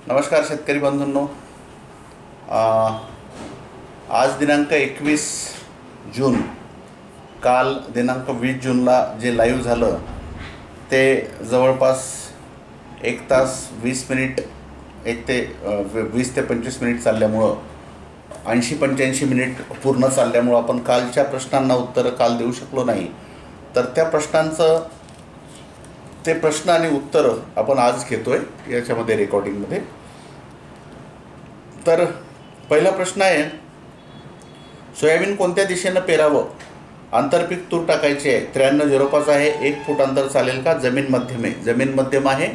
नमस्कार शेतकरी बंधूंनो. आज दिनांक 21 जून, काल दिनांक 20 जूनला जे लाईव्ह झालं ते जवळपास 1 तास 20 मिनिट 20 ते 25 मिनिट चालल्यामुळं 80-85 मिनिट पूर्ण चालल्यामुळं आपण कालच्या प्रश्नांना उत्तरं काल देऊ शकलो नाही. तर त्या प्रश्नांचं ते प्रश्न आणि उत्तरं आपण आज घेतोय याच्यामध्ये रेकॉर्डिंगमध्ये. तर पहिला प्रश्न आहे, सोयाबीन कोणत्या दिशेनं पेरावं? आंतरपीक तूर टाकायची आहे. 9305 आहे. 1 फूट अंतर चालेल का? जमीन मध्यम आहे. जमीन मध्यम आहे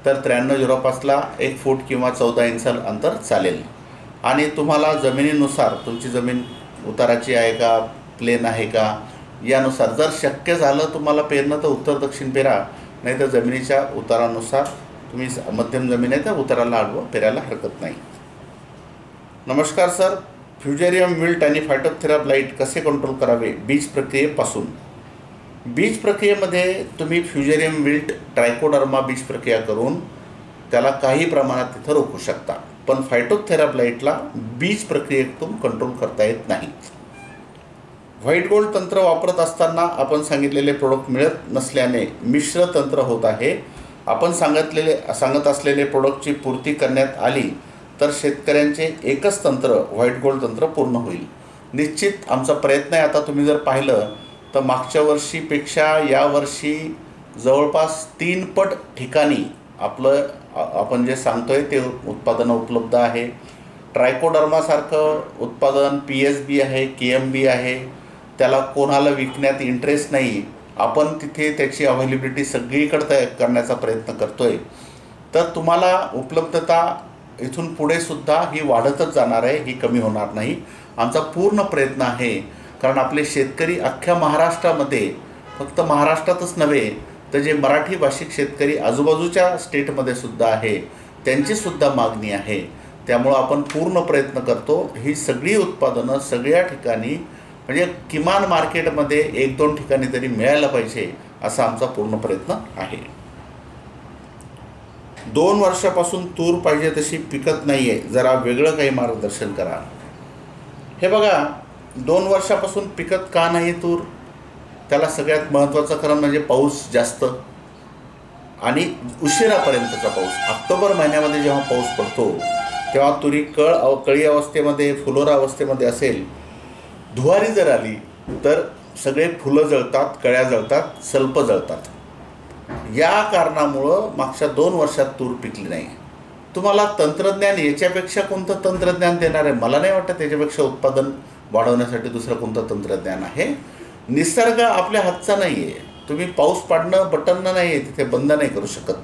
तर 9305ला 1 फूट किंवा 14 इंच अंतर चालेल. आणि तुम्हाला जमिनीनुसार तुमची जमीन उताराची आहे का, प्लेन आहे का, यानुसार जर शक्य झालं तुम्हाला पेरणं तर उत्तर दक्षिण पेरा, नाही तर जमिनीच्या उतारानुसार तुम्ही मध्यम जमीन आहे तर उताराला आडवं पेरायला हरकत नाही. नमस्कार सर, फ्युजेरियम विल्ट आणि फायटोप्थेरा ब्लाइट कसे कंट्रोल करावे बीज प्रक्रियेपासून? बीज प्रक्रियेमध्ये तुम्ही फ्युजेरियम विल्ट ट्रायकोडर्मा बीज प्रक्रिया करून त्याला काही प्रमाणात तिथं रोखू शकता, पण फायटोप्थेरा ब्लाइटला बीज प्रक्रियेतून कंट्रोल करता येत नाही. व्हाईट गोल्ड तंत्र वापरत असताना आपण सांगितलेले प्रोडक्ट मिळत नसल्याने मिश्र तंत्र होत आहे. आपण सांगत असलेले प्रोडक्टची पूर्ती करण्यात आली तर शेतकऱ्यांचे एकच तंत्र व्हाईट गोल्ड तंत्र पूर्ण होईल. निश्चित आमचा प्रयत्न आहे. आता तुम्ही जर पाहिलं तर मागच्या वर्षीपेक्षा यावर्षी जवळपास 3 पट ठिकाणी आपण जे सांगतोय ते उत्पादनं उपलब्ध आहे. ट्रायकोडर्मासारखं उत्पादन PSB आहे, KMB आहे, त्याला कोणाला विकण्यात इंटरेस्ट नाही. आपण तिथे त्याची अवेलेबिलिटी सगळीकडे करण्याचा प्रयत्न करतोय. तर तुम्हाला उपलब्धता इथून पुढे सुद्धा ही वाढतच जाणार आहे, ही कमी होणार नाही. आमचा पूर्ण प्रयत्न आहे, कारण आपले शेतकरी अख्ख्या महाराष्ट्रामध्ये, फक्त महाराष्ट्रातच नव्हे तर जे मराठी भाषिक शेतकरी आजूबाजूच्या स्टेटमध्ये सुद्धा आहे त्यांचीसुद्धा मागणी आहे. त्यामुळं आपण पूर्ण प्रयत्न करतो ही सगळी उत्पादनं सगळ्या ठिकाणी, म्हणजे किमान मार्केटमध्ये 1-2 ठिकाणी तरी मिळायला पाहिजे असा आमचा पूर्ण प्रयत्न आहे. 2 वर्षापासून तूर पाहिजे तशी पिकत नाही आहे, जरा वेगळं काही मार्गदर्शन करा. हे बघा, 2 वर्षापासून पिकत का नाही तूर? त्याला सगळ्यात महत्त्वाचं कारण म्हणजे पाऊस जास्त आणि उशिरापर्यंतचा पाऊस. ऑक्टोबर महिन्यामध्ये जेव्हा पाऊस पडतो तेव्हा तुरी कळी अवस्थेमध्ये, फुलोरा अवस्थेमध्ये असेल. धुवारी जर आली तर सगळे फुलं जळतात, कळ्या जळतात, सल्प जळतात. या कारणामुळं मागच्या 2 वर्षात तूर पिकली नाही. तुम्हाला तंत्रज्ञान याच्यापेक्षा कोणतं तंत्रज्ञान देणार आहे? मला नाही वाटतं त्याच्यापेक्षा उत्पादन वाढवण्यासाठी दुसरं कोणतं तंत्रज्ञान आहे. निसर्ग आपल्या हातचा नाही आहे. तुम्ही पाऊस पाडणं बटननं नाही आहे, तिथे बंद नाही करू शकत.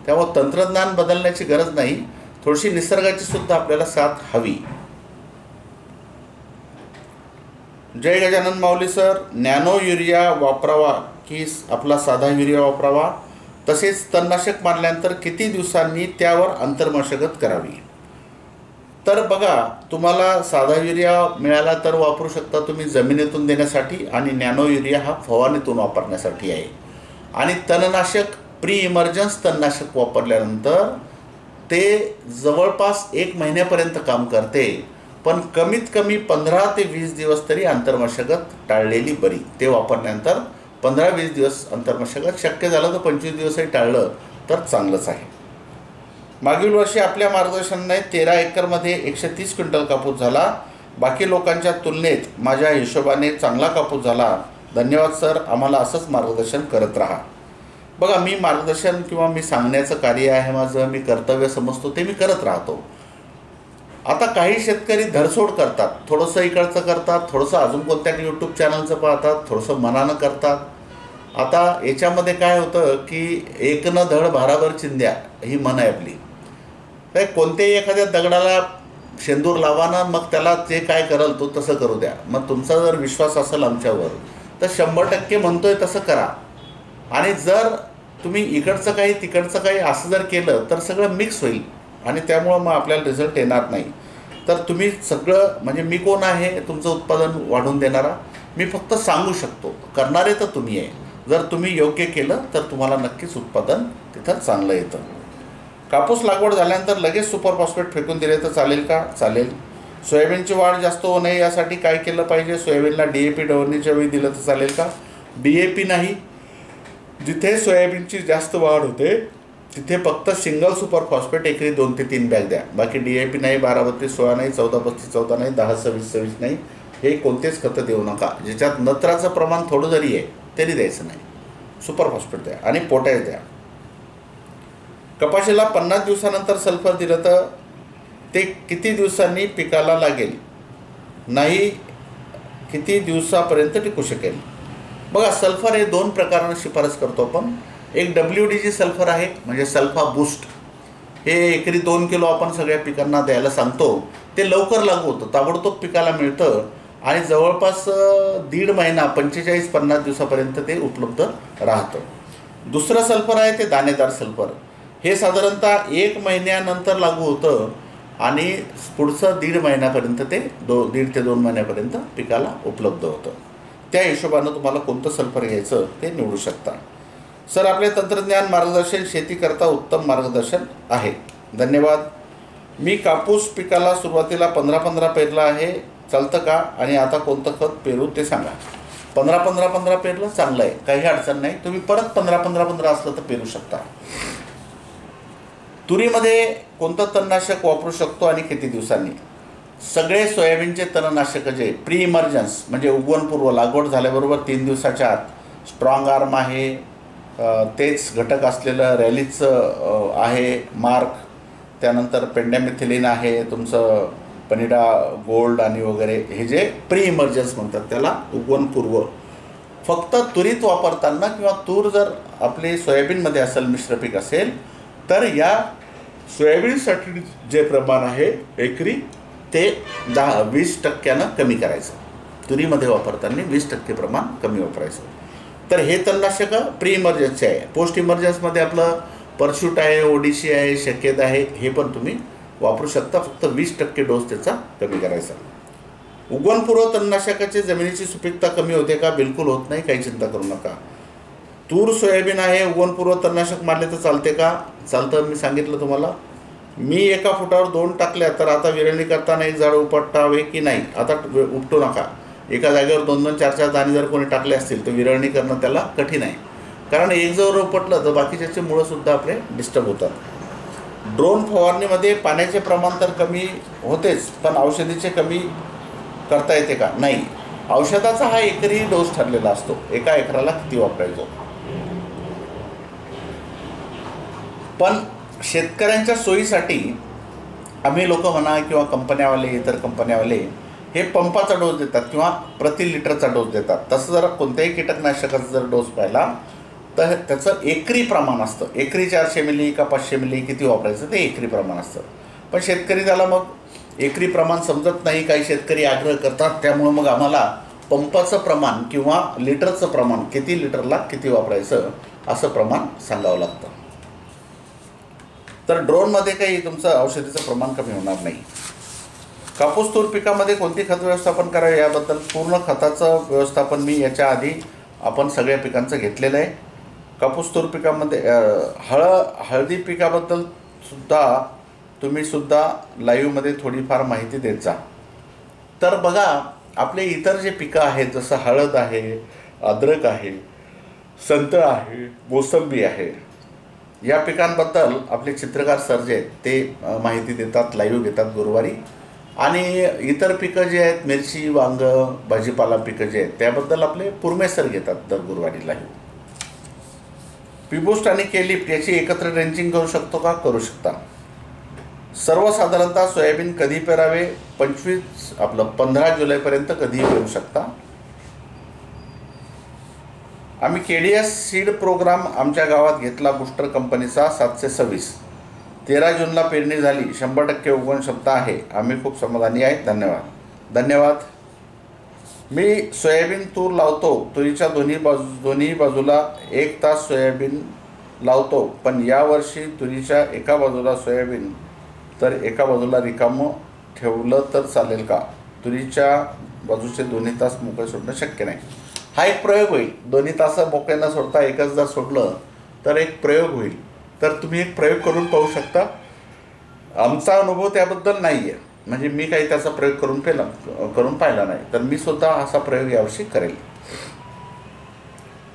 त्यामुळे तंत्रज्ञान बदलण्याची गरज नाही, थोडीशी निसर्गाची सुद्धा आपल्याला साथ हवी. जय गजानन माऊली सर, नॅनो युरिया वापरावा की आपला साधा युरिया वापरावा? तसेच तणनाशक मारल्यानंतर किती दिवसांनी त्यावर अंतर्मशागत करावी? तर बघा, तुम्हाला साधा युरिया मिळाला तर वापरू शकता तुम्ही जमिनीतून देण्यासाठी, आणि नॅनो युरिया हा फवारणीतून वापरण्यासाठी आहे. आणि तणनाशक प्री इमर्जन्स तणनाशक वापरल्यानंतर ते जवळपास 1 महिन्यापर्यंत काम करते, पण कमीत कमी 15 ते 20 दिवस तरी अंतर्मशागत टाळलेली बरी. ते वापरल्यानंतर 15-20 दिवस अंतर्मशागत, शक्य झालं तर 25 दिवसही टाळलं तर चांगलंच आहे. मागील वर्षी आपल्या मार्गदर्शनाने 13 एकरमध्ये 130 क्विंटल कापूस झाला. बाकी लोकांच्या तुलनेत माझ्या हिशोबाने चांगला कापूस झाला. धन्यवाद सर, आम्हाला असंच मार्गदर्शन करत राहा. बघा, मी मार्गदर्शन किंवा मी सांगण्याचं कार्य आहे माझं, मी कर्तव्य समजतो ते मी करत राहतो. आता काही शेतकरी धरसोड करतात, थोडंसं इकडचं करतात, थोडंसं अजून कोणत्या यूट्यूब चॅनलचं पाहतात, थोडंसं मनानं करतात. आता याच्यामध्ये काय होतं की एक न धड भाराभर चिंध्या ही म्हण आहे आपली. काय कोणत्याही एखाद्या दगडाला शेंदूर लावा ना, मग त्याला जे काय करल तो तसं करू द्या. मग तुमचा जर विश्वास असेल आमच्यावर तर 100% म्हणतोय तसं करा. आणि जर तुम्ही इकडचं काही तिकडचं काही असं जर केलं तर सगळं मिक्स होईल आणि त्यामुळं मग आपल्याला रिझल्ट येणार नाही. तर तुम्ही सगळं, म्हणजे मी कोण आहे तुमचं उत्पादन वाढवून देणारा? मी फक्त सांगू शकतो, करणारे तर तुम्ही आहे. जर तुम्ही योग्य केलं तर तुम्हाला नक्कीच उत्पादन तिथं चांगलं येतं. कापूस लागवड झाल्यानंतर लगेच सुपर फॉस्फेट फेकून दिले तर चालेल का? चालेल. सोयाबीनची वाढ जास्त होऊ नये यासाठी काय केलं पाहिजे? सोयाबीनला DAP डवरणीच्या वेळी दिलं तर चालेल का? DAP नाही. जिथे सोयाबीनची जास्त वाढ होते तिथे फक्त सिंगल सुपर फॉस्फेट एकरी 2 ते 3 बॅग द्या. बाकी DAP नाही, 12-32-16 नाही, 14-35-14 नाही, 10-26-26 नाही, हे कोणतेच खतं देऊ नका. ज्याच्यात नत्राचं प्रमाण थोडं जरी आहे तरी द्यायचं नाही. सुपर फॉस्फेट द्या आणि पोटॅश द्या. कपाशीला 50 दिवसानंतर सल्फर दिलं तर ते किती दिवसांनी पिकाला लागेल, नाही किती दिवसापर्यंत टिकू शकेल? बघा, सल्फर हे 2 प्रकारांना शिफारस करतो आपण. एक WDG सल्फर आहे, म्हणजे सल्फा बूस्ट. हे एकरी 2 किलो आपण सगळ्या पिकांना द्यायला सांगतो. ते लवकर लागू होतं, ताबडतोब पिकाला मिळतं आणि जवळपास 1.5 महिना 45-50 दिवसापर्यंत ते उपलब्ध राहतं. दुसरं सल्फर आहे ते दाणेदार सल्फर. हे साधारणतः 1 महिन्यानंतर लागू होतं आणि पुढचं 1.5 महिन्यापर्यंत ते 1.5 ते 2 महिन्यापर्यंत पिकाला उपलब्ध होतं. त्या हिशोबानं तुम्हाला कोणतं सल्फर घ्यायचं ते निवडू शकता. सर, आपले तंत्रज्ञान मार्गदर्शन शेतीकरता उत्तम मार्गदर्शन आहे. धन्यवाद. मी कापूस पिकाला सुरुवातीला 15-15 पेरला आहे, चालतं का? आणि आता कोणतं खत पेरू ते सांगा. 15-15-15 पेरलं चांगलं आहे, काही अडचण नाही. तुम्ही परत 15-15-15 असलं तर पेरू शकता. तुरीमध्ये कोणतं तणनाशक वापरू शकतो आणि किती दिवसांनी? सगळे सोयाबीनचे तणनाशक जे प्री इमर्जन्स म्हणजे उगवणपूर्व लागवड झाल्याबरोबर 3 दिवसाच्या आत स्ट्रॉंग आर्म आहे, तेच घटक असलेलं रॅलीचं आहे मार्क, त्यानंतर पेंडॅमिथिलिन आहे, तुमचं पनिडा गोल्ड आणि वगैरे, हे जे प्री इमर्जन्स म्हणतात त्याला उगवणपूर्व. फक्त तुरीत वापरताना किंवा तूर जर आपली सोयाबीनमध्ये असेल, मिश्र पीक असेल, तर या सोयाबीनसाठी जे प्रमाण आहे एकरी ते 10-20% कमी करायचं. तुरीमध्ये वापरताना 20% प्रमाण कमी वापरायचं. तर हे तणनाशक प्री इमर्जन्सी आहे. पोस्ट इमर्जन्समध्ये आपलं परशूट आहे, ODC आहे, शक्यता आहे, हे पण तुम्ही वापरू शकता. फक्त 20% डोस त्याचा कमी करायचा. उगवणपूर्व तणनाशकाची जमिनीची सुपीकता कमी होते का? बिलकुल होत नाही, काही चिंता करू नका. तूर सोयाबीन आहे, उगवणपूर्व तणनाशक मारले तर चालते का? चालतं. मी सांगितलं तुम्हाला. मी 1 फुटावर 2 टाकल्या तर आता विरळणी करताना एक झाड उपटावे की नाही? आता उपटू नका. एका जागेवर 2-2, 4-4 दाणे जर कोणी टाकले असतील तर विरळणी करणं त्याला कठीण आहे. कारण एक जर उपटलं तर बाकीच्याचे मुळंसुद्धा आपले डिस्टर्ब होतात. ड्रोन फवारणीमध्ये पाण्याचे प्रमाण तर कमी होतेच, पण औषधीचे कमी करता येते का? नाही. औषधाचा हा एकरी डोस ठरलेला असतो, एका एकराला किती वापरायचो. पण शेतकऱ्यांच्या सोयीसाठी आम्ही लोक म्हणा किंवा कंपन्यावाले, इतर कंपन्यावाले हे पंपाचा डोस देतात किंवा प्रति लिटरचा डोस देतात. तसं जर कोणत्याही कीटकनाशकाचा जर डोस पाहिला तर त्याचं एकरी प्रमाण असतं. एकरी 400 मिली का 500 मिली किती वापरायचं ते एकरी प्रमाण असतं. पण शेतकरी त्याला मग एकरी प्रमाण समजत नाही. काही शेतकरी आग्रह करतात, त्यामुळं मग आम्हाला पंपाचं प्रमाण किंवा लिटरचं प्रमाण, किती लिटरला किती वापरायचं असं प्रमाण सांगावं लागतं. तर ड्रोनमध्ये काही तुमचं औषधीचं प्रमाण कमी होणार नाही. कापूस तूर पिकामध्ये कोणती खत व्यवस्थापन करावे याबद्दल पूर्ण खताचं व्यवस्थापन मी याच्या आधी आपण सगळ्या पिकांचं घेतलेलं आहे. कापूस तूर पिकामध्ये हळदी पिकाबद्दल सुद्धा तुम्ही सुद्धा लाईव्हमध्ये थोडीफार माहिती देत जा. तर बघा, आपले इतर जे पिकं आहेत जसं हळद आहे, अद्रक आहे, संत्र आहे, मोसंबी आहे, या पिकांबद्दल आपले चित्रकार सर जे आहेत ते माहिती देतात, लाईव्ह घेतात गुरुवारी. आणि इतर पिकं जे आहेत मिरची, वांग, भाजीपाला पिकं जे आहेत त्याबद्दल आपले पुरमे सर घेतात दर गुरुवारी लाईव्ह. पीबूस्ट आणि केलिफ्ट याची एकत्र ड्रेंचिंग करू शकतो का? करू शकता. सर्वसाधारणतः सोयाबीन कधी पेरावे? 15 जुलैपर्यंत कधीही पेरू शकता. आम्ही KDS सीड प्रोग्राम आमच्या गावात घेतला, बूस्टर कंपनीचा 726. 13 जूनला पेरणी झाली, 100% उगवण क्षमता आहे. आम्ही खूप समाधानी आहे. धन्यवाद. मी सोयाबीन तूर लावतो. तुरीच्या दोन्ही बाजूला 1 तास सोयाबीन लावतो, पण यावर्षी तुरीच्या एका बाजूला सोयाबीन तर एका बाजूला रिकामं ठेवलं तर चालेल का? तुरीच्या बाजूचे 2 तास मोकळे सोडणं शक्य नाही. हा एक प्रयोग होईल. 2 तास मोकळे न सोडता एकच जर सोडलं तर एक प्रयोग होईल. तर तुम्ही एक प्रयोग करून पाहू शकता. आमचा अनुभव त्याबद्दल नाही आहे, म्हणजे मी काही त्याचा प्रयोग करून पाहिला नाही, तर मी सुद्धा असा प्रयोग यावर्षी करेल.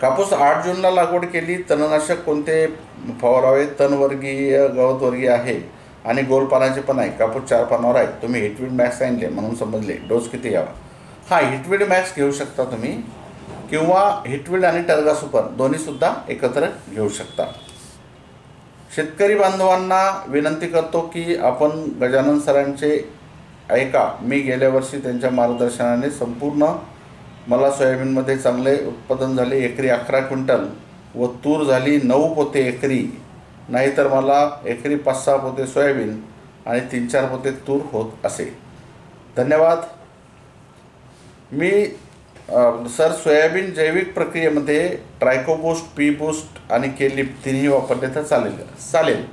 कापूस 8 जूनला लागवड केली. तणनाशक कोणते फवारावे? तणवर्गीय, गवतवर्गीय आहे आणि गोल पानाचे पण आहे. कापूस 4 पानावर आहे. तुम्ही हिटवीड मॅक्स सांगितले म्हणून समजले. डोस किती यावा? हां, हिटवीड मॅक्स घेऊ शकता तुम्ही, किंवा हिटवीड आणि टर्गा सुपर दोन्हीसुद्धा एकत्र घेऊ शकता. शेतकरी बांधवांना विनंती करतो की आपण गजानन सरांचे ऐका. मी गेल्या वर्षी त्यांच्या मार्गदर्शनाने संपूर्ण मला सोयाबीनमध्ये चांगले उत्पादन झाले. एकरी 11 क्विंटल व तूर झाली 9 पोते एकरी. नाहीतर मला एकरी 5-6 पोते सोयाबीन आणि 3-4 पोते तूर होत असे. धन्यवाद. मी सर, सोयाबीन जैविक प्रक्रियेमध्ये ट्रायकोबूस्ट, पी बूस्ट आणि केलिप तिन्ही वापरले तर चालेल.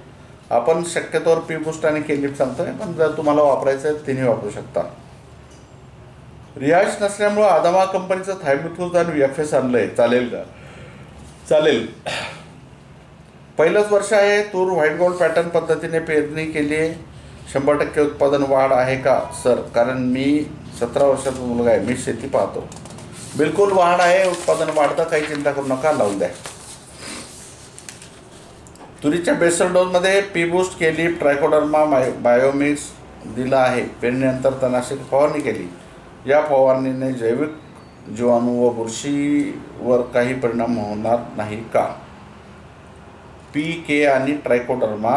आपण शक्यतोवर पी बूस्ट आणि केलिप सांगतोय, पण जर तुम्हाला वापरायचं आहे तिन्ही वापरू शकता. रियाज नसल्यामुळं आदामा कंपनीचं थायमिथोज आणि FS आणलंय, चालेल का? चालेल. पहिलंच वर्ष आहे. तूर व्हाईट गोल्ड पॅटर्न पद्धतीने पेरणी केली आहे. 100% उत्पादन वाढ आहे का सर? कारण मी 17 वर्षाचा मुलगा आहे, मी शेती पाहतो. बिलकुल वाढ आहे, उत्पादन वाढतं, काही चिंता करू नका, लावून द्या. तुरीच्या बेसल डोसमध्ये पी बूस्ट, केलिप, ट्रायकोडर्मा, बायोमिक्स दिला आहे. पेरणीनंतर तणनाशक फवारणी केली. या फवारणीने जैविक जीवाणू व बुरशीवर काही परिणाम होणार नाही का? PK आणि ट्रायकोडर्मा,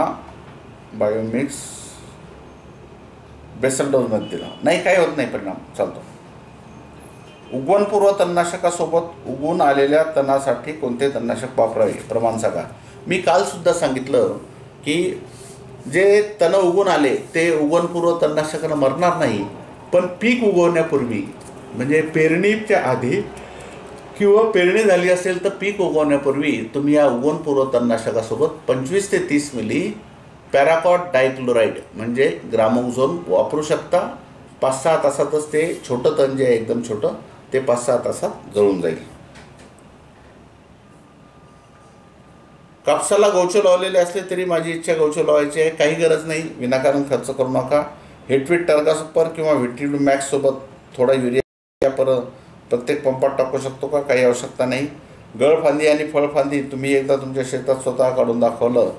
बायोमिक्स बेसल डोसमध्ये दिला नाही, काही होत नाही परिणाम, चालतो. उगवणपूर्व तणनाशकासोबत उगवून आलेल्या तणासाठी कोणते तणनाशक वापरावे? प्रमाण सांगा. मी कालसुद्धा सांगितलं की जे तण उगवून आले ते उगवणपूर्व तणनाशकानं मरणार नाही, पण पीक उगवण्यापूर्वी म्हणजे पेरणीच्या आधी किंवा पेरणी झाली असेल तर पीक उगवण्यापूर्वी तुम्ही या उगवणपूर्व तणनाशकासोबत 25 ते 30 मिली पॅराकॉट डायक्लोराइड म्हणजे ग्रामोझोन वापरू शकता. 5-6 तासातच ते छोटं तण जे आहे एकदम छोटं ते 5-6 तासात जळून जाईल. कापसाला गवचे लावलेले असले तरी माझी इच्छा गवचे लावायची आहे, काही गरज नाही, विनाकारण खर्च करू नका. हिटवीड टर्गा सुपर किंवा हिटवीड मॅक्स सोबत थोडा युरिया प्रत्येक पंपात टाकू शकतो का? काही आवश्यकता नाही. गळफांदी आणि फळफांदी तुम्ही एकदा तुमच्या शेतात स्वतः काढून दाखवलं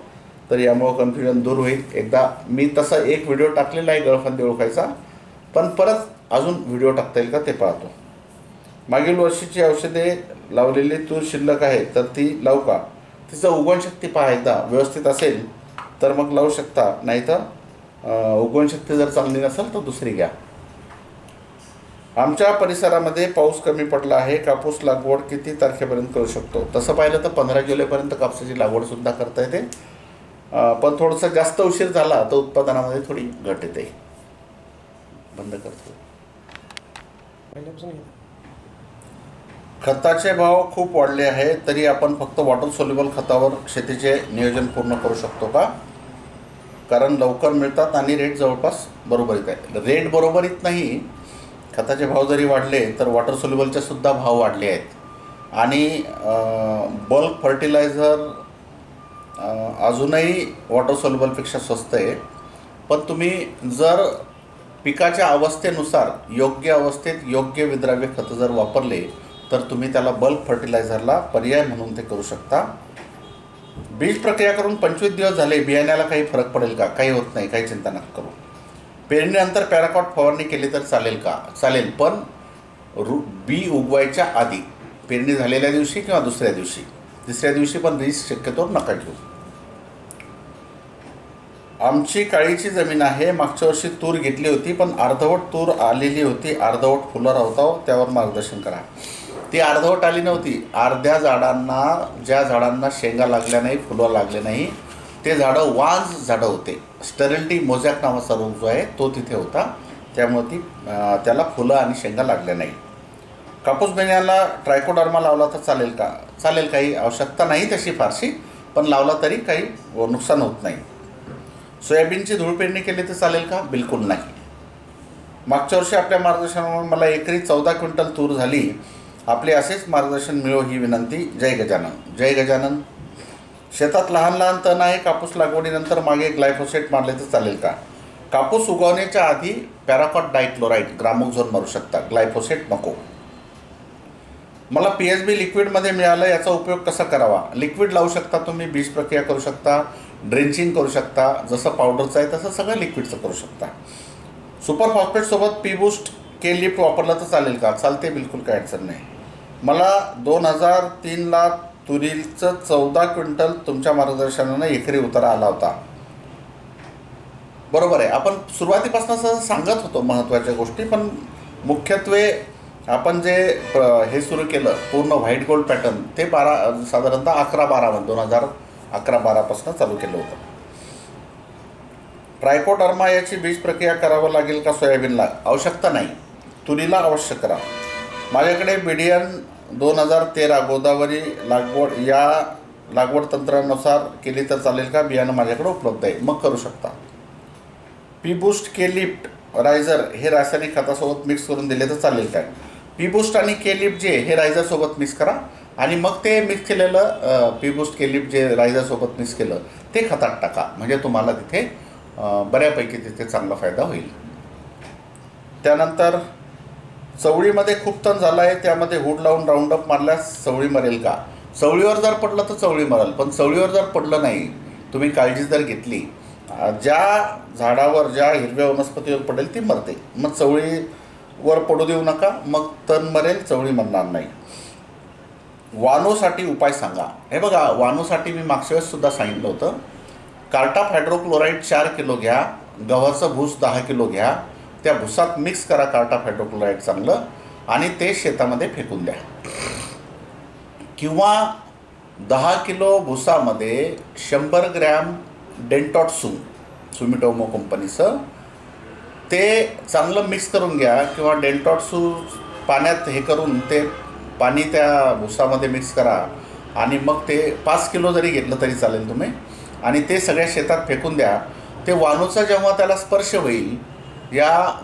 तर यामुळं कन्फ्युजन दूर होईल. एकदा मी तसा एक व्हिडिओ टाकलेला आहे गळफांदी ओळखायचा, पण परत अजून व्हिडिओ टाकता येईल का ते पाहतो. मागील वर्षीची औषधे लावलेली तूर शिल्लक आहे तर ती लावू का? तिचं उगवणशक्ती पहा एकदा, व्यवस्थित असेल तर मग लावू शकता, नाहीतर उगवणशक्ती जर चांगली नसेल तर दुसरी घ्या. आमच्या परिसरामध्ये पाऊस कमी पडला आहे. कापूस लागवड किती तारखेपर्यंत करू शकतो? तसं पाहिलं तर 15 जुलैपर्यंत कापसाची लागवडसुद्धा करता येते, पण थोडंसं जास्त उशीर झाला तर उत्पादनामध्ये थोडी घट येते. बंद करतो. खताचे भाव खूप वाढले आहे, तरी आपण फक्त वॉटर सोल्युबल खतावर शेतीचे नियोजन पूर्ण करू शकतो का? कारण लवकर मिळतात आणि रेट जवळपास बरोबरीत आहे. रेट बरोबरीत नाही, खताचे भाव जरी वाढले तर वॉटर सोल्युबलचे सुद्धा भाव वाढले आहेत. आणि बल्क फर्टिलायझर अजूनही वॉटर सोल्युबलपेक्षा स्वस्त आहे. पण तुम्ही जर पिकाच्या अवस्थेनुसार योग्य अवस्थेत योग्य विद्राव्य खतं जर वापरले तर तुम्ही त्याला बल्क फर्टिलायझरला पर्याय म्हणून ते करू शकता. बीज प्रक्रिया करून 25 दिवस झाले, बियाण्याला काही फरक पडेल का? काही होत नाही, काही चिंता नका करू. पेरणीनंतर पॅराकॉट फवारणी केली तर चालेल का? चालेल, पण बी उगवायच्या आधी, पेरणी झालेल्या दिवशी किंवा दुसऱ्या दिवशी. तिसऱ्या दिवशी पण बीज शक्यतो नका घेऊ. आमची काळीची जमीन आहे. मागच्या वर्षी तूर घेतली होती, पण अर्धवट तूर आलेली होती, अर्धवट फुलं होता, त्यावर मार्गदर्शन करा. ती अर्धवट आली नव्हती. अर्ध्या झाडांना, ज्या झाडांना शेंगा लागल्या नाही, फुलं लागले नाही, ते झाडं वांज झाडं होते. स्टेरिलिटी मोझॅक नावाचा रोग जो आहे तो तिथे होता, त्यामुळे त्याला फुलं आणि शेंगा लागल्या नाही. कापूस बियाण्याला ट्रायकोडर्मा लावला तर चालेल का? चालेल, काही आवश्यकता नाही तशी फारशी, पण लावला तरी काही नुकसान होत नाही. सोयाबीनची धूळ पेरणी केली तर चालेल का? बिलकुल नाही. मागच्या वर्षी आपल्या मार्गदर्शनामुळे मला एकरी 14 क्विंटल तूर झाली. आपले असेच मार्गदर्शन मिळो ही विनंती. जय गजानन. जय गजानन. शेतात लहान लहान तण आहे, कापूस लागवडीनंतर मागे ग्लायफोसेट मारले तर चालेल का? कापूस उगवण्याच्या आधी पॅराक्वाट डायक्लोराइड ग्रामोझोन मारू शकता, ग्लायफोसेट नको. मला PSB लिक्विडमध्ये मिळालं, याचा उपयोग कसा करावा? लिक्विड लावू शकता तुम्ही, बीज प्रक्रिया करू शकता, ड्रेंचिंग करू शकता, जसं पावडरचं आहे तसं सगळं लिक्विडचं करू शकता. सुपर फॉस्फेटसोबत पी बूस्ट के लिफ्ट वापरलं तर चालेल का? चालते, बिलकुल काही अडचण नाही. मला 2003ला तुरीचं 14 क्विंटल तुमच्या मार्गदर्शनानं एकरी उतारा आला होता. बरोबर आहे, आपण सुरुवातीपासून सांगत होतो महत्त्वाच्या गोष्टी, पण मुख्यत्वे आपण जे हे सुरू केलं पूर्ण व्हाईट गोल्ड पॅटर्न ते साधारणतः 11-12 2011-12पासून चालू केलं होतं. ट्रायकोडर्मा याची बीज प्रक्रिया करावं लागेल का सोयाबीनला? आवश्यकता नाही, तुरीला अवश्य करा. माझ्याकडे BDN 2013 गोदावरी लागवड तंत्रानुसार केली तर चालेल का? बियाणं माझ्याकडे उपलब्ध आहे, मग करू शकता. पी बूस्ट के लिफ्ट रायझर हे रासायनिक खतासोबत मिक्स करून दिले तर चालेल काय? पी बूस्ट आणि के लिफ्ट जे हे रायझरसोबत मिक्स करा आणि मग ते मिक्स केलेलं पी बूस्ट के लिफ्ट जे रायझरसोबत मिक्स केलं ते खतात टाका, म्हणजे तुम्हाला तिथे बऱ्यापैकी तिथे चांगला फायदा होईल. त्यानंतर चवळीमध्ये खूप तण झाला आहे, त्यामध्ये हुड लावून राऊंडअप मारल्यास चवळी मरेल का? चवळीवर जर पडलं तर चवळी मरेल, पण चवळीवर जर पडलं नाही, तुम्ही काळजी जर घेतली, ज्या झाडावर ज्या हिरव्या वनस्पतीवर पडेल ती मरते. मग चवळीवर पडू देऊ नका, मग तण मरेल, चवळी मरणार नाही. वानोसाठी उपाय सांगा. हे बघा, वानोसाठी मी मागच्या वेळेससुद्धा सांगितलं होतं. कार्टाप हायड्रोक्लोराईड 4 किलो घ्या, गव्हाचं भूस 10 किलो घ्या, त्या भुसात मिक्स करा कार्टाप हायड्रोक्लोराईड चांगलं आणि ते शेतामध्ये फेकून द्या. किंवा 10 किलो भुसामध्ये 100 ग्रॅम डेंटॉट सुमिटोमो कंपनीचं ते चांगलं मिक्स करून घ्या, किंवा डेंटॉट पाण्यात हे करून ते पाणी त्या भुसामध्ये मिक्स करा आणि मग ते 5 किलो जरी घेतलं तरी चालेल तुम्ही, आणि ते सगळ्या शेतात फेकून द्या. ते वानूचा जेव्हा त्याला स्पर्श होईल, या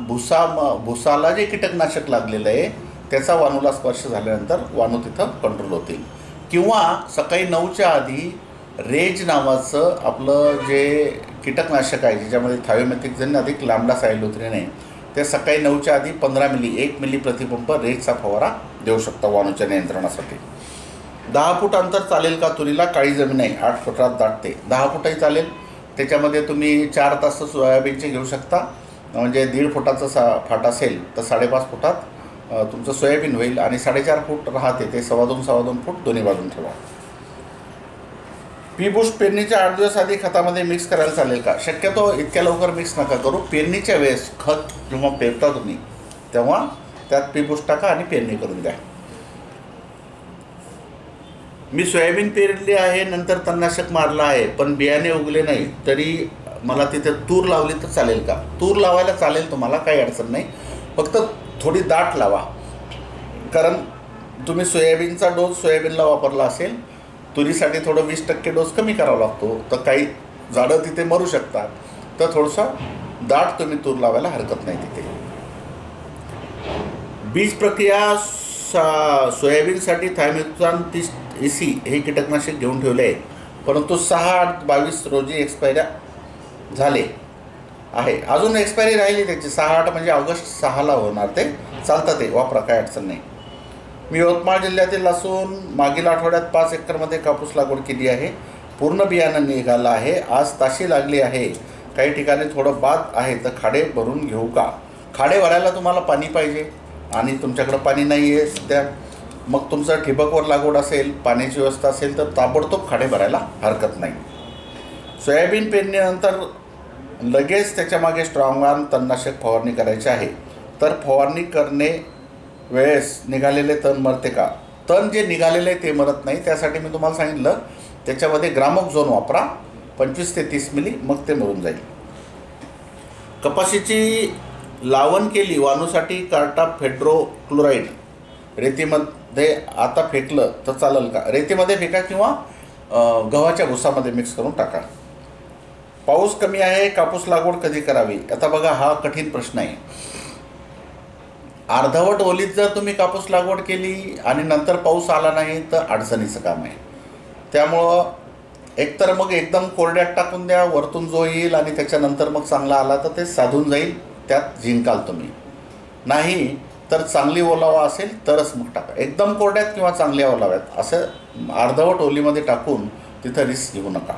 भुसाला जे कीटकनाशक लागलेलं आहे त्याचा वानूला स्पर्श झाल्यानंतर वानू तिथं कंट्रोल होतील. किंवा सकाळी 9च्या आधी रेज नावाचं आपलं जे कीटकनाशक आहे, ज्याच्यामध्ये थायोमेथिक्झन अधिक लॅम्बडा सायलोथ्रिन आहे, ते सकाळी 9च्या आधी 15 मिली 1 मिली प्रतिपंप रेजचा फवारा देऊ शकता वानूच्या नियंत्रणासाठी. 10 फूट अंतर चालेल का तुरीला? काळी जमीन आहे, 8 फुटात दाटते, 10 फुटही चालेल. त्याच्यामध्ये तुम्ही 4 तास सोयाबीनचे घेऊ शकता, म्हणजे 1.5 फुटाचा फाट असेल तर 5.5 फुटात तुमचं सोयाबीन होईल, आणि 4.5 फूट राहते ते 2.25 फूट दोन्ही बाजून ठेवा. पी बूस्ट पेरणीच्या 8 दिवस आधी खतामध्ये मिक्स करायला चालेल का? शक्यतो इतक्या लवकर मिक्स नका करू. पेरणीच्या वेळेस खत जेव्हा पेरता तुम्ही तेव्हा त्यात पी बूस्ट टाका आणि पेरणी करून द्या. मी सोयाबीन पेरली आहे, नंतर तणनाशक मारलं आहे, पण बियाणे उगले नाही, तरी मला तिथे तूर लावली तर चालेल का? तूर लावायला चालेल तुम्हाला, काही अडचण नाही, फक्त थोडी दाट लावा. कारण तुम्ही सोयाबीनचा डोस सोयाबीनला वापरला असेल, तुरीसाठी थोडं 20% डोस कमी करावा लागतो, तर काही झाडं तिथे मरू शकतात, तर थोडंसं दाट तुम्ही तूर लावायला हरकत नाही तिथे. बीज प्रक्रिया सोयाबीनसाठी थायमिथॉन 30 EC हे कीटकनाशक घेऊन ठेवले आहे, परंतु 6/8/22 रोजी एक्सपायरी झाले आहे. अजून एक्सपायरी राहिली त्याची, 6/8 म्हणजे ऑगस्ट 6ला होणार. ते चालतं, ते वापरा, काय अडचण नाही. मी यवतमाळ जिल्ह्यातील असून मागील आठवड्यात 5 एकरमध्ये कापूस लागवड केली आहे. पूर्ण बियाणं निघालं आहे. आज ताशी लागली आहे. काही ठिकाणी थोडं बाद आहे, तर खाडे भरून घेऊ का? खाडे भरायला तुम्हाला पाणी पाहिजे आणि तुमच्याकडं पाणी नाही आहे सध्या. मग तुमचं ठिबकवर लागवड असेल, पाण्याची व्यवस्था असेल, तर ताबडतोब खाडे भरायला हरकत नाही. सोयाबीन पेरणीनंतर लगेच त्याच्यामागे स्ट्रॉंगआर्म तणनाशक फवारणी करायची आहे, तर फवारणी करणे वेळेस निघालेले तण मरते का? तण जे निघालेले ते मरत नाही. त्यासाठी मी तुम्हाला सांगितलं, त्याच्यामध्ये ग्रामोझोन वापरा 25 ते 30 मिली, मग ते मरून जाईल. कपाशीची लावण केली वानूसाठी कार्टाप हायड्रोक्लोराईड रेतीमध्ये आता फेकलं तर चालेल का? रेतीमध्ये फेका किंवा गव्हाच्या भुसामध्ये मिक्स करून टाका. पाऊस कमी आहे, कापूस लागवड कधी करावी? आता बघा, हा कठीण प्रश्न आहे. अर्धवट ओलीत जर तुम्ही कापूस लागवड केली आणि नंतर पाऊस आला नाही तर अडचणीचं काम आहे. त्यामुळं एकतर मग एकदम कोरड्यात टाकून द्या, वरतून जो येईल आणि त्याच्यानंतर मग चांगला आला तर ते साधून जाईल, त्यात जिंकाल तुम्ही. नाही तर चांगली ओलावा असेल तरच मग टाका. एकदम कोरड्यात किंवा चांगल्या ओलाव्यात असं अर्धवट ओलीमध्ये टाकून तिथं रिस्क घेऊ नका.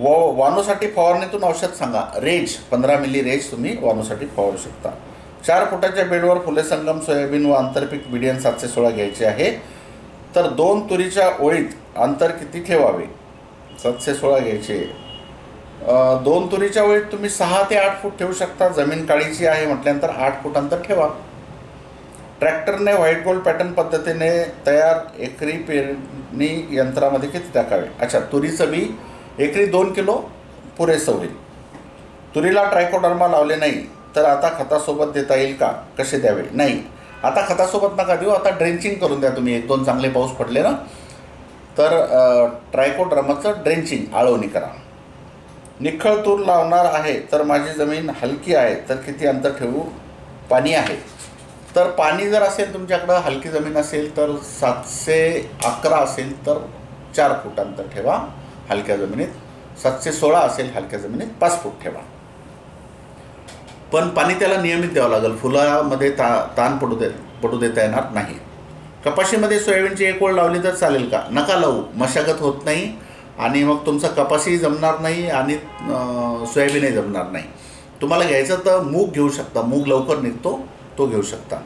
वानूसाठी फवारणीतून औषध सांगा. रेज 15 मिली रेज तुम्ही वानूसाठी फवारू शकता. 4 फुटाच्या बेडवर फुले संगम सोयाबीन व आंतरपीक BDN 716 घ्यायचे आहे. तर 2 तुरीच्या ओळीत अंतर किती ठेवावे? 716 घ्यायचे. 2 तुरीच्या ओळीत तुम्ही 6 ते 8 फूट ठेवू शकता. जमीन काळीची आहे म्हटल्यानंतर 8 फूट अंतर ठेवा. ट्रॅक्टरने व्हाईट गोल्ड पॅटर्न पद्धतीने तयार एकरी पेरणी यंत्रामध्ये किती टाकावे? अच्छा, तुरीचं बी एकरी 2 किलो पुरेसं होईल. तुरीला ट्रायकोडर्मा लावले नाही तर आता खतासोबत देता येईल का? कसे द्यावे? नाही, आता खतासोबत नका देऊ. आता ड्रेंचिंग करून द्या तुम्ही. 1-2 चांगले पाऊस पडले ना तर ट्रायकोडर्माचं ड्रेंचिंग आळवणी करा. निखळ तूर लावणार आहे तर माझी जमीन हलकी आहे तर किती अंतर ठेवू? पाणी आहे तर पाणी जर असेल तुमच्याकडं, हलकी जमीन असेल तर 711 असेल तर 4 फूट अंतर ठेवा हलक्या जमिनीत. 716 असेल हलक्या जमिनीत 5 फूट ठेवा. पण पाणी त्याला नियमित द्यावं लागेल. फुलामध्ये ताण पडू देता येणार नाही. कपाशीमध्ये सोयाबीनची एक ओळ लावली तर चालेल का? नका लावू. मशागत होत नाही आणि मग तुमचा कपाशीही जमणार नाही आणि सोयाबीनही जमणार नाही. तुम्हाला घ्यायचं तर मूग घेऊ शकता. मूग लवकर निघतो, तो घेऊ शकता.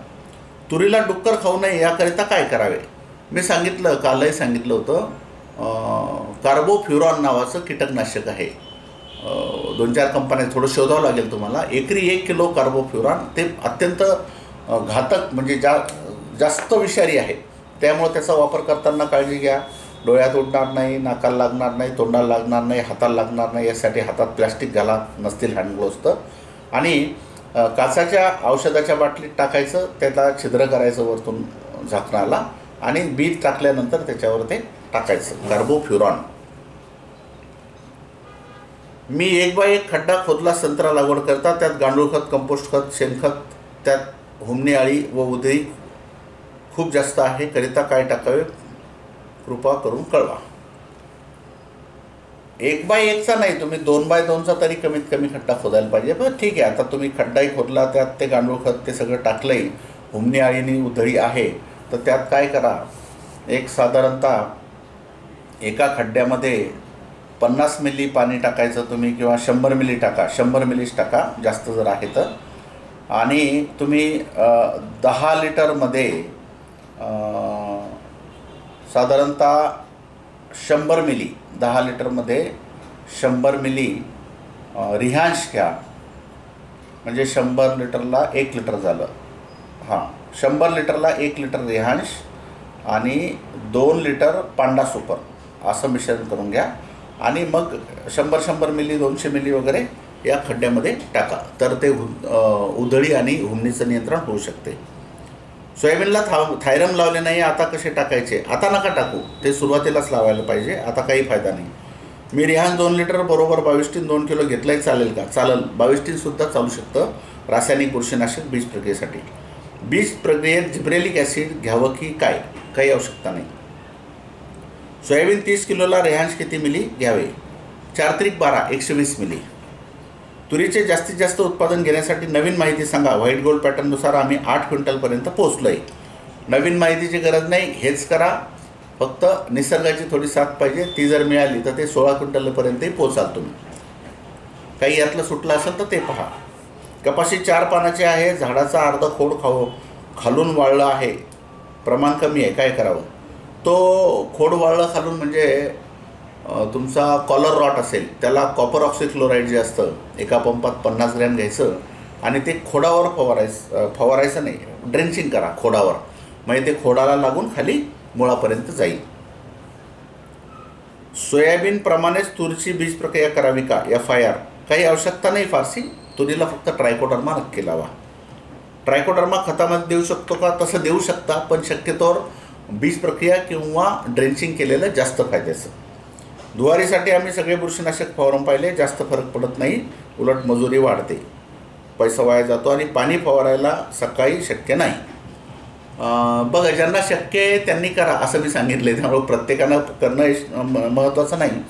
तुरीला डुक्कर खाऊ नये याकरिता काय करावे? मी सांगितलं, कालही सांगितलं होतं. कार्बोफ्युरॉन नावाचं कीटकनाशक आहे. 2-4 कंपन्या, थोडं शोधावं लागेल तुम्हाला. एकरी 1 किलो कार्बोफ्युरॉन. ते अत्यंत घातक म्हणजे जास्त विषारी आहे. त्यामुळे त्याचा वापर करताना काळजी घ्या. डोळ्यात उडणार नाही, नाकाला लागणार नाही, तोंडाला लागणार नाही, हाताला लागणार नाही. यासाठी हातात प्लॅस्टिक घाला, नसतील हँडग्लोव्ज तर. आणि काचाच्या औषधाच्या बाटलीत टाकायचं, त्याला छिद्र करायचं वरतून झाकणाला आणि बीज टाकल्यानंतर त्याच्यावर ते टाकायचं कार्बोफ्युरॉन. मी 1x1 खड्डा खोदला संत्रा लागवड करता. त्यात गांडूळ खत, कंपोस्ट खत, शेणखत, त्यात हुमणी अळी व उधळी खूप जास्त आहे. करिता काय टाकावे? कृपा करून कळवा. 1x1चा नाही, तुम्ही 2x2चा तरी कमीत कमी खड्डा खोदायला पाहिजे. पण ठीक आहे, आता तुम्ही खड्डाही खोदला, त्यात ते गांडूळ खत ते सगळं टाकलंही, हुमणी अळीनी उधळी आहे, तर त्यात काय करा, एक साधारणतः एका खड्ड्यामध्ये 50 मिली पाणी टाकायचं तुम्ही, किंवा 100 मिली टाका. 100 मिलीच टाका जास्त जर आहे तर. आणि तुम्ही 10 लिटरमध्ये साधारणतः 100 मिली, 10 लिटरमध्ये 100 मिली रिहांश घ्या. म्हणजे 100 लिटरला 1 लिटर झालं. हां, 100 लिटरला 1 लिटर रिहांश आणि 2 लिटर पांडा सुपर असं मिश्रण करून घ्या. आणि मग 100 मिली, 200 मिली वगैरे या खड्ड्यामध्ये टाका. तर ते उधळी आणि हुमणीचं नियंत्रण होऊ शकते. सोयाबीनला थायरम लावले नाही, आता कसे टाकायचे? आता नका टाकू, ते सुरुवातीलाच लावायला पाहिजे. आता काही फायदा नाही. मी रिहान 2 लिटर बरोबर 22 2 किलो घेतलाही चालेल का? चालेल, 22 सुद्धा चालू शकतं रासायनिक बुरशीनाशक बीज प्रक्रियेसाठी. बीज प्रक्रियेत जिब्रेलिक ॲसिड घ्यावं की काय? काही आवश्यकता नाही. सोयाबीन 30 किलोला रेहांश किती मिली घ्यावे? 4-12 120 मिली. तुरीचे जास्तीत जास्त उत्पादन घेण्यासाठी नवीन माहिती सांगा. व्हाईट गोल्ड पॅटर्ननुसार आम्ही 8 क्विंटलपर्यंत पोहोचलो आहे. नवीन माहितीची गरज नाही, हेच करा. फक्त निसर्गाची थोडी साथ पाहिजे, ती जर मिळाली तर ते 16 क्विंटलपर्यंतही पोचाल तुम्ही. काही यातलं सुटलं असेल तर ते पहा. कपाशी 4 पानाची आहे, झाडाचा अर्धा खोड खालून वाळलं आहे, प्रमाण कमी आहे, काय करावं? तो खोड वाळलं खालून म्हणजे तुमचा कॉलर रॉट असेल, त्याला कॉपर ऑक्सिक्लोराईड जे असतं, एका पंपात 50 ग्रॅम घ्यायचं आणि ते खोडावर फवारायचं नाही, ड्रेंचिंग करा खोडावर, म्हणजे ते खोडाला लागून खाली मुळापर्यंत जाईल. सोयाबीनप्रमाणेच तुरीची बीज प्रक्रिया करावी का? FIR काही आवश्यकता नाही फारशी. तुरीला फक्त ट्रायकोडर्मा नक्की लावा. ट्रायकोडर्मा खतामध्ये देऊ शकतो का? तसं देऊ शकता, पण शक्यतोवर बीज प्रक्रिया किंवा ड्रेंचिंग केलेलं जास्त फायद्याचं. दुवारीसाठी आम्ही सगळे बुरशीनाशक फवारून पाहिले, जास्त फरक पडत नाही, उलट मजुरी वाढते, पैसा वाया जातो आणि पाणी फवारायला सकाळी शक्य नाही. बघा, ज्यांना शक्य आहे त्यांनी करा असं मी सांगितलं आहे. त्यामुळे प्रत्येकानं करणं हे महत्त्वाचं नाही.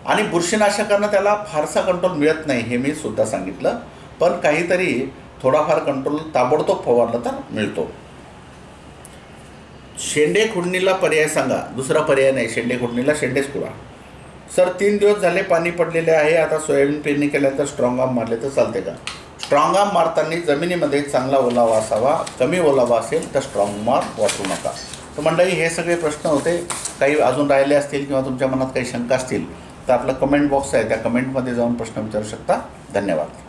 आणि बुरशीनाशकांना त्याला फारसा कंट्रोल मिळत नाही हे मी सुद्धा सांगितलं. पण काहीतरी थोडाफार कंट्रोल ताबडतोब फवारलं तर मिळतो. शेंडे खुडणीला पर्याय सांगा. दुसरा पर्याय नाही, शेंडे खुडणीला शेंडेच खुडा. सर 3 दिवस झाले पाणी पडलेले आहे, आता सोयाबीन पेरणी केल्यानंतर स्ट्रॉंग आर्म मारले तर चालते का? स्ट्रॉंग आर्म मारताना जमिनीमध्ये चांगला ओलावा असावा. कमी ओलावा असेल तर स्ट्रॉंग आर्म वापरू नका. तर मंडळी, हे सगळे प्रश्न होते. काही अजून राहिले असतील किंवा तुमच्या मनात काही शंका असतील तर आपला कमेंट बॉक्स आहे, त्या कमेंटमध्ये जाऊन प्रश्न विचारू शकता. धन्यवाद.